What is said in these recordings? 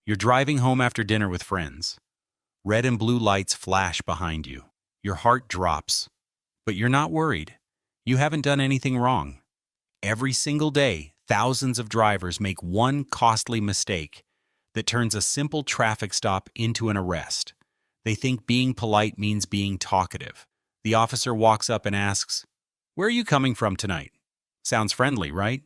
You're driving home after dinner with friends. Red and blue lights flash behind you. Your heart drops. But you're not worried. You haven't done anything wrong. Every single day, thousands of drivers make one costly mistake that turns a simple traffic stop into an arrest. They think being polite means being talkative. The officer walks up and asks, "Where are you coming from tonight?" Sounds friendly, right?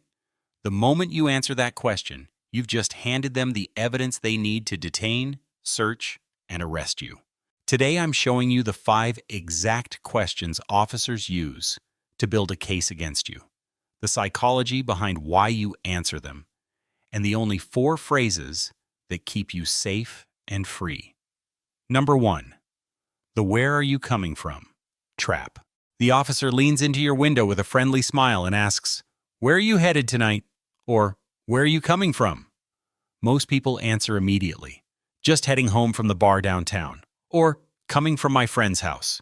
The moment you answer that question, you've just handed them the evidence they need to detain, search, and arrest you. Today I'm showing you the 5 exact questions officers use to build a case against you, the psychology behind why you answer them, and the only 4 phrases that keep you safe and free. Number 1. The "where are you coming from" trap. The officer leans into your window with a friendly smile and asks, "Where are you headed tonight?" Or, "Where are you coming from?" Most people answer immediately, "Just heading home from the bar downtown," or "Coming from my friend's house."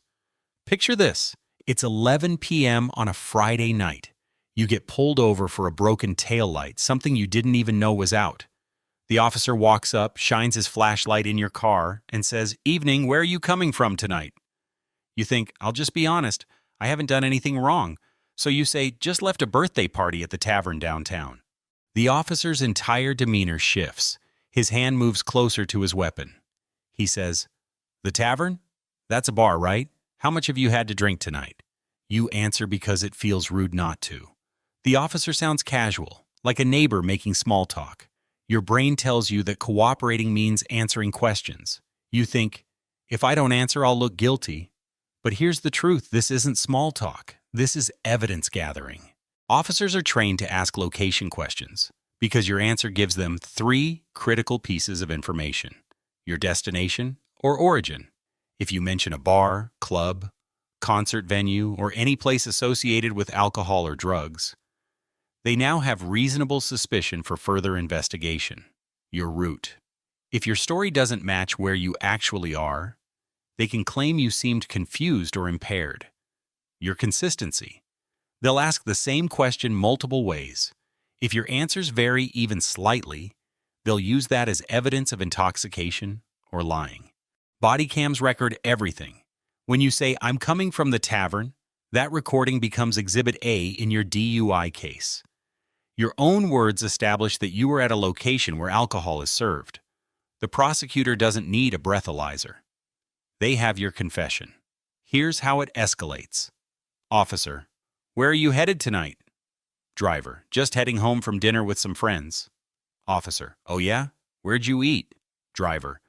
Picture this. It's 11 p.m. on a Friday night. You get pulled over for a broken taillight, something you didn't even know was out. The officer walks up, shines his flashlight in your car, and says, "Evening, where are you coming from tonight?" You think, "I'll just be honest, I haven't done anything wrong." So you say, "Just left a birthday party at the tavern downtown." The officer's entire demeanor shifts. His hand moves closer to his weapon. He says, "The tavern? That's a bar, right? How much have you had to drink tonight?" You answer because it feels rude not to. The officer sounds casual, like a neighbor making small talk. Your brain tells you that cooperating means answering questions. You think, "If I don't answer, I'll look guilty." But here's the truth, this isn't small talk. This is evidence gathering. Officers are trained to ask location questions because your answer gives them 3 critical pieces of information: your destination or origin. If you mention a bar, club, concert venue, or any place associated with alcohol or drugs, they now have reasonable suspicion for further investigation. Your route. If your story doesn't match where you actually are, they can claim you seemed confused or impaired. Your consistency. They'll ask the same question multiple ways. If your answers vary even slightly, they'll use that as evidence of intoxication or lying. Body cams record everything. When you say, "I'm coming from the tavern," that recording becomes Exhibit A in your DUI case. Your own words establish that you were at a location where alcohol is served. The prosecutor doesn't need a breathalyzer. They have your confession. Here's how it escalates. Officer, "Where are you headed tonight?" Driver, "Just heading home from dinner with some friends." Officer, "Oh yeah? Where'd you eat?" Driver,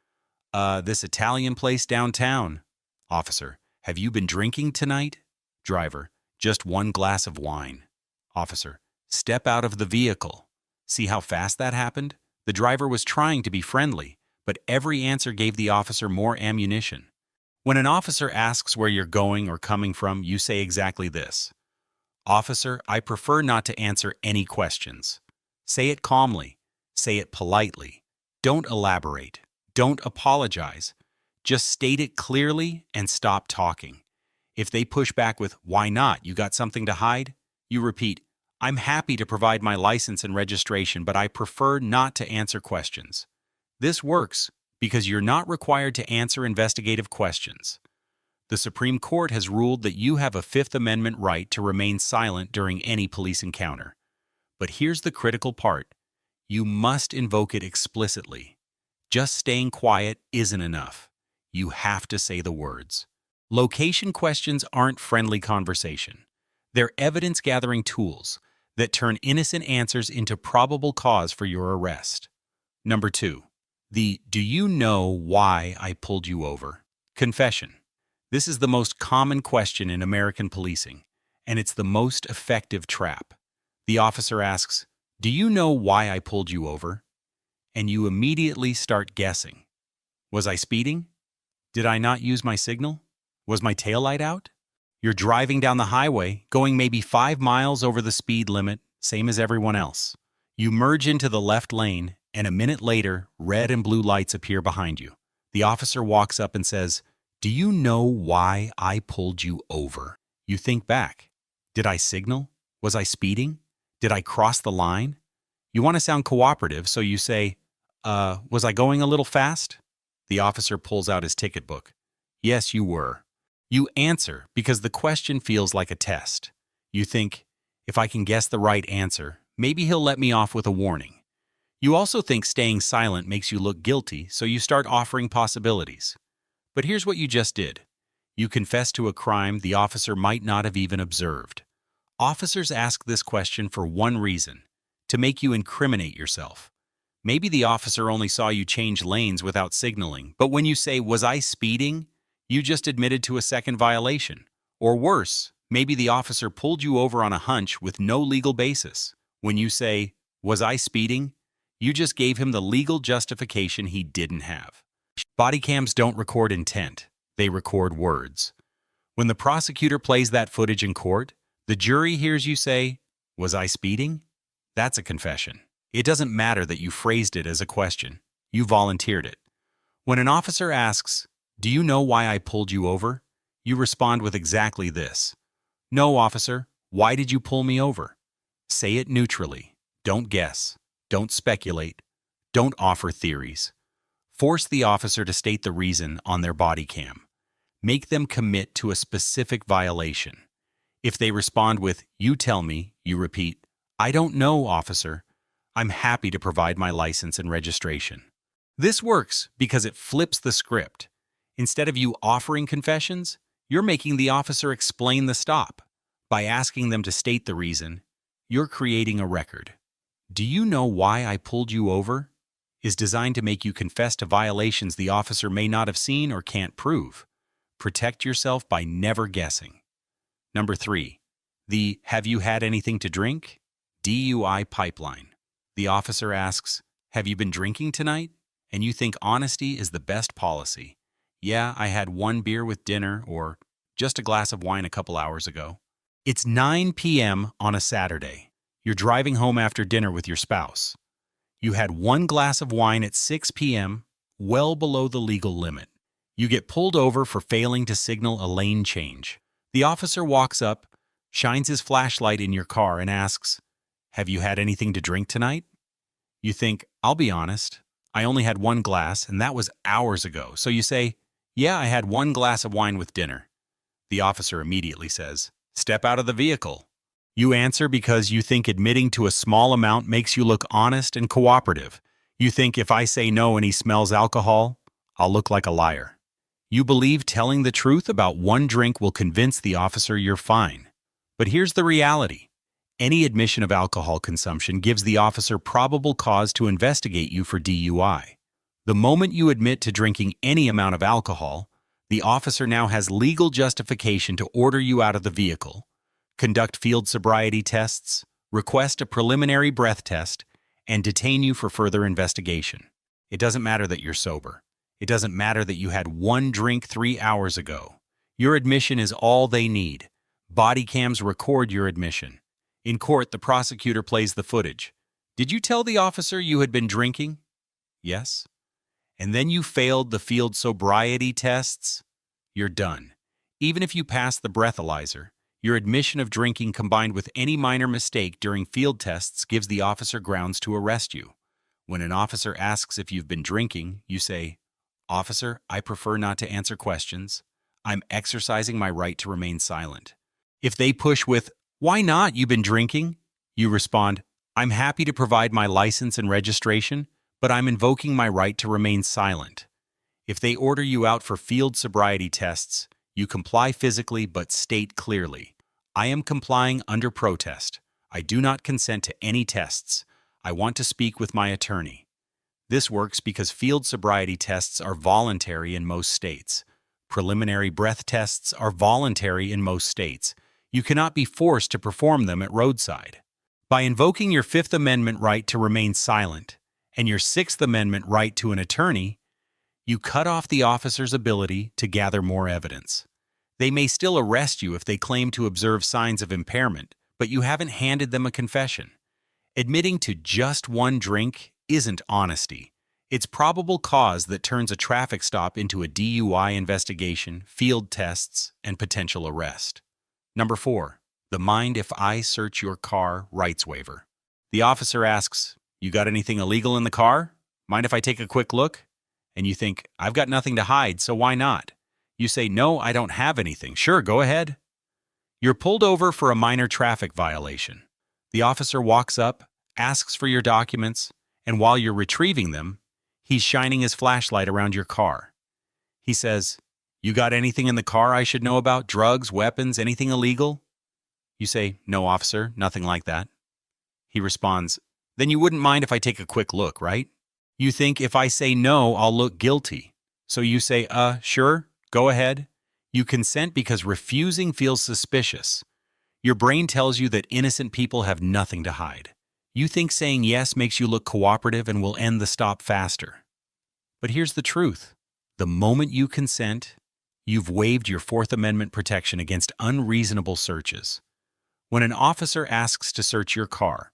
This Italian place downtown." Officer, "Have you been drinking tonight?" Driver, "Just 1 glass of wine." Officer, "Step out of the vehicle." See how fast that happened? The driver was trying to be friendly, but every answer gave the officer more ammunition. When an officer asks where you're going or coming from, you say exactly this. "Officer, I prefer not to answer any questions." Say it calmly. Say it politely. Don't elaborate. Don't apologize. Just state it clearly and stop talking. If they push back with, "Why not? You got something to hide?" you repeat, "I'm happy to provide my license and registration, but I prefer not to answer questions." This works because you're not required to answer investigative questions. The Supreme Court has ruled that you have a Fifth Amendment right to remain silent during any police encounter. But here's the critical part. You must invoke it explicitly. Just staying quiet isn't enough. You have to say the words. Location questions aren't friendly conversation. They're evidence-gathering tools that turn innocent answers into probable cause for your arrest. Number 2. The "Do you know why I pulled you over?" confession. This is the most common question in American policing, and it's the most effective trap. The officer asks, "Do you know why I pulled you over?" And you immediately start guessing. Was I speeding? Did I not use my signal? Was my taillight out? You're driving down the highway, going maybe 5 miles over the speed limit, same as everyone else. You merge into the left lane, and a minute later, red and blue lights appear behind you. The officer walks up and says, "Do you know why I pulled you over?" You think back. Did I signal? Was I speeding? Did I cross the line? You want to sound cooperative, so you say, Was I going a little fast? The officer pulls out his ticket book. Yes, you were. You answer because the question feels like a test. You think, if I can guess the right answer, maybe he'll let me off with a warning. You also think staying silent makes you look guilty, so you start offering possibilities. But here's what you just did. You confess to a crime the officer might not have even observed. Officers ask this question for one reason: to make you incriminate yourself. Maybe the officer only saw you change lanes without signaling, but when you say, "Was I speeding?" you just admitted to a second violation. Or worse, maybe the officer pulled you over on a hunch with no legal basis. When you say, "Was I speeding?" you just gave him the legal justification he didn't have. Body cams don't record intent, they record words. When the prosecutor plays that footage in court, the jury hears you say, "Was I speeding?" That's a confession. It doesn't matter that you phrased it as a question. You volunteered it. When an officer asks, "Do you know why I pulled you over?" you respond with exactly this. "No, officer. Why did you pull me over?" Say it neutrally. Don't guess. Don't speculate. Don't offer theories. Force the officer to state the reason on their body cam. Make them commit to a specific violation. If they respond with, "You tell me," you repeat, "I don't know, officer. I'm happy to provide my license and registration." This works because it flips the script. Instead of you offering confessions, you're making the officer explain the stop. By asking them to state the reason, you're creating a record. "Do you know why I pulled you over?" is designed to make you confess to violations the officer may not have seen or can't prove. Protect yourself by never guessing. Number 3. The "Have you had anything to drink?" DUI pipeline. The officer asks, "Have you been drinking tonight?" And you think honesty is the best policy. "Yeah, I had one beer with dinner," or "just a glass of wine a couple hours ago." It's 9 p.m. on a Saturday. You're driving home after dinner with your spouse. You had one glass of wine at 6 p.m., well below the legal limit. You get pulled over for failing to signal a lane change. The officer walks up, shines his flashlight in your car, and asks, "Have you had anything to drink tonight?" You think, "I'll be honest. I only had one glass, and that was hours ago." So you say, "Yeah, I had one glass of wine with dinner." The officer immediately says, "Step out of the vehicle." You answer because you think admitting to a small amount makes you look honest and cooperative. You think, if I say no and he smells alcohol, I'll look like a liar. You believe telling the truth about one drink will convince the officer you're fine. But here's the reality. Any admission of alcohol consumption gives the officer probable cause to investigate you for DUI. The moment you admit to drinking any amount of alcohol, the officer now has legal justification to order you out of the vehicle, conduct field sobriety tests, request a preliminary breath test, and detain you for further investigation. It doesn't matter that you're sober. It doesn't matter that you had one drink 3 hours ago. Your admission is all they need. Body cams record your admission. In court, the prosecutor plays the footage. "Did you tell the officer you had been drinking?" "Yes." "And then you failed the field sobriety tests?" You're done. Even if you pass the breathalyzer, your admission of drinking combined with any minor mistake during field tests gives the officer grounds to arrest you. When an officer asks if you've been drinking, you say, "Officer, I prefer not to answer questions. I'm exercising my right to remain silent." If they push with, "Why not? You've been drinking?" you respond, "I'm happy to provide my license and registration, but I'm invoking my right to remain silent." If they order you out for field sobriety tests, you comply physically but state clearly, "I am complying under protest. I do not consent to any tests. I want to speak with my attorney." This works because field sobriety tests are voluntary in most states. Preliminary breath tests are voluntary in most states. You cannot be forced to perform them at roadside. By invoking your Fifth Amendment right to remain silent and your Sixth Amendment right to an attorney, you cut off the officer's ability to gather more evidence. They may still arrest you if they claim to observe signs of impairment, but you haven't handed them a confession. Admitting to just one drink isn't honesty. It's probable cause that turns a traffic stop into a DUI investigation, field tests, and potential arrest. Number 4. The "Mind if I search your car" rights waiver. The officer asks, "You got anything illegal in the car?" mind if I take a quick look? And you think, I've got nothing to hide, so why not? You say, no, I don't have anything. Sure, go ahead. You're pulled over for a minor traffic violation. The officer walks up, asks for your documents, and while you're retrieving them, he's shining his flashlight around your car. He says, you got anything in the car I should know about? Drugs, weapons, anything illegal? You say, no, officer, nothing like that. He responds, then you wouldn't mind if I take a quick look, right? You think if I say no, I'll look guilty. So you say, sure, go ahead. You consent because refusing feels suspicious. Your brain tells you that innocent people have nothing to hide. You think saying yes makes you look cooperative and will end the stop faster. But here's the truth. The moment you consent, you've waived your Fourth Amendment protection against unreasonable searches. When an officer asks to search your car,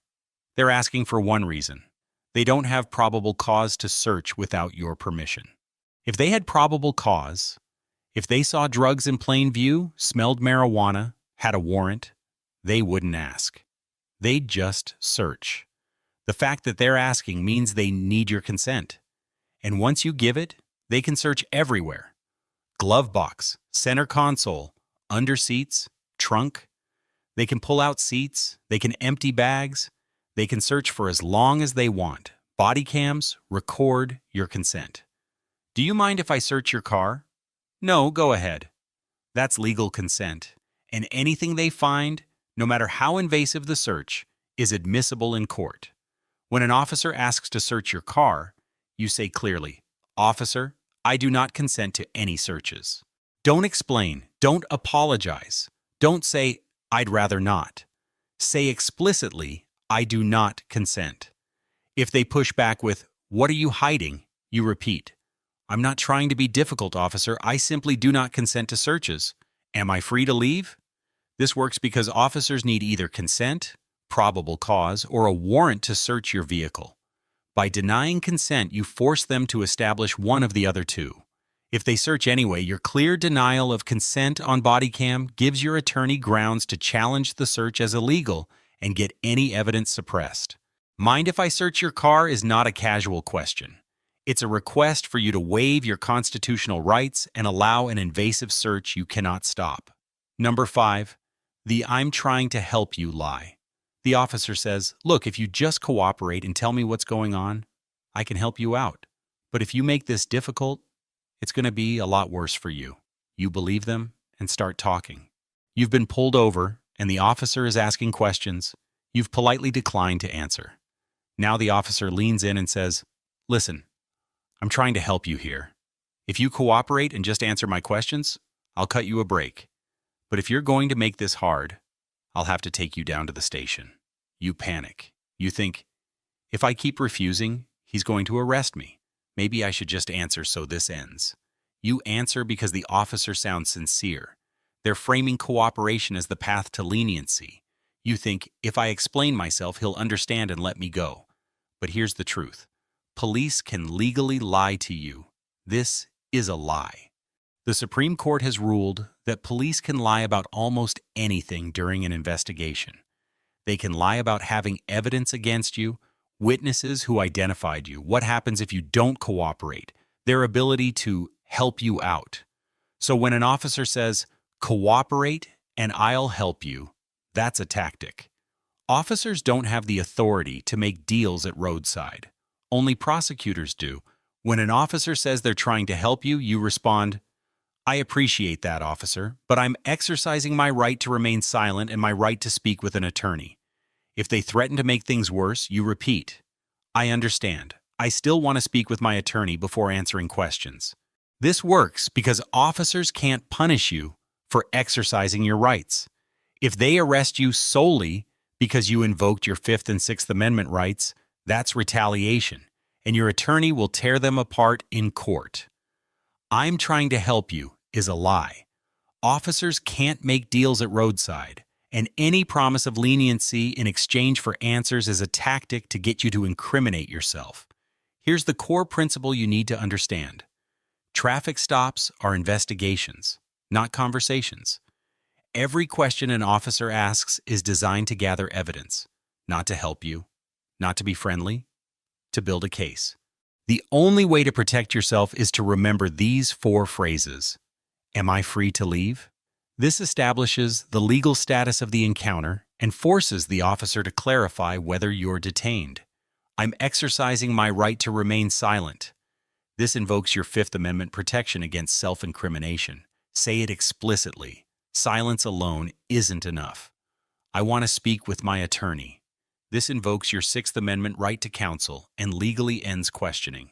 they're asking for one reason. They don't have probable cause to search without your permission. If they had probable cause, if they saw drugs in plain view, smelled marijuana, had a warrant, they wouldn't ask. They'd just search. The fact that they're asking means they need your consent. And once you give it, they can search everywhere. Glove box, center console, under seats, trunk. They can pull out seats, they can empty bags, they can search for as long as they want. Body cams record your consent. Do you mind if I search your car? No, go ahead. That's legal consent. And anything they find, no matter how invasive the search, is admissible in court. When an officer asks to search your car, you say clearly, Officer, I do not consent to any searches. Don't explain. Don't apologize. Don't say, I'd rather not. Say explicitly, I do not consent. If they push back with, what are you hiding? You repeat, I'm not trying to be difficult, officer. I simply do not consent to searches. Am I free to leave? This works because officers need either consent, probable cause, or a warrant to search your vehicle. By denying consent, you force them to establish one of the other two. If they search anyway, your clear denial of consent on body cam gives your attorney grounds to challenge the search as illegal and get any evidence suppressed. Mind if I search your car is not a casual question. It's a request for you to waive your constitutional rights and allow an invasive search you cannot stop. Number 5, the I'm trying to help you lie. The officer says, look, if you just cooperate and tell me what's going on, I can help you out. But if you make this difficult, it's going to be a lot worse for you. You believe them and start talking. You've been pulled over and the officer is asking questions. You've politely declined to answer. Now the officer leans in and says, listen, I'm trying to help you here. If you cooperate and just answer my questions, I'll cut you a break. But if you're going to make this hard, I'll have to take you down to the station. You panic. You think, if I keep refusing, he's going to arrest me. Maybe I should just answer so this ends. You answer because the officer sounds sincere. They're framing cooperation as the path to leniency. You think, if I explain myself, he'll understand and let me go. But here's the truth. Police can legally lie to you. This is a lie. The Supreme Court has ruled that police can lie about almost anything during an investigation. They can lie about having evidence against you, witnesses who identified you, what happens if you don't cooperate, their ability to help you out. So when an officer says, cooperate and I'll help you, that's a tactic. Officers don't have the authority to make deals at roadside. Only prosecutors do. When an officer says they're trying to help you, you respond, I appreciate that, officer, but I'm exercising my right to remain silent and my right to speak with an attorney. If they threaten to make things worse, you repeat, I understand. I still want to speak with my attorney before answering questions. This works because officers can't punish you for exercising your rights. If they arrest you solely because you invoked your Fifth and Sixth Amendment rights, that's retaliation, and your attorney will tear them apart in court. I'm trying to help you is a lie. Officers can't make deals at roadside, and any promise of leniency in exchange for answers is a tactic to get you to incriminate yourself. Here's the core principle you need to understand. Traffic stops are investigations, not conversations. Every question an officer asks is designed to gather evidence, not to help you, not to be friendly, to build a case. The only way to protect yourself is to remember these 4 phrases. Am I free to leave? This establishes the legal status of the encounter and forces the officer to clarify whether you're detained. I'm exercising my right to remain silent. This invokes your Fifth Amendment protection against self-incrimination. Say it explicitly. Silence alone isn't enough. I want to speak with my attorney. This invokes your Sixth Amendment right to counsel and legally ends questioning.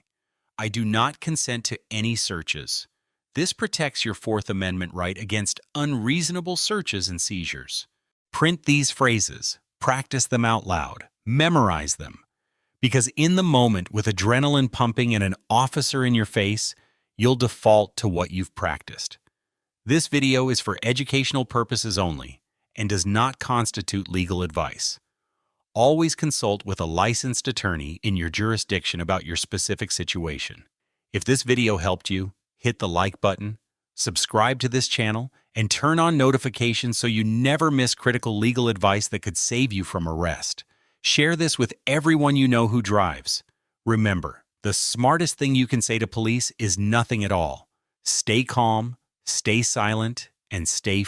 I do not consent to any searches. This protects your Fourth Amendment right against unreasonable searches and seizures. Print these phrases, practice them out loud, memorize them. Because in the moment, with adrenaline pumping and an officer in your face, you'll default to what you've practiced. This video is for educational purposes only and does not constitute legal advice. Always consult with a licensed attorney in your jurisdiction about your specific situation. If this video helped you, hit the like button, subscribe to this channel, and turn on notifications so you never miss critical legal advice that could save you from arrest. Share this with everyone you know who drives. Remember, the smartest thing you can say to police is nothing at all. Stay calm, stay silent, and stay free.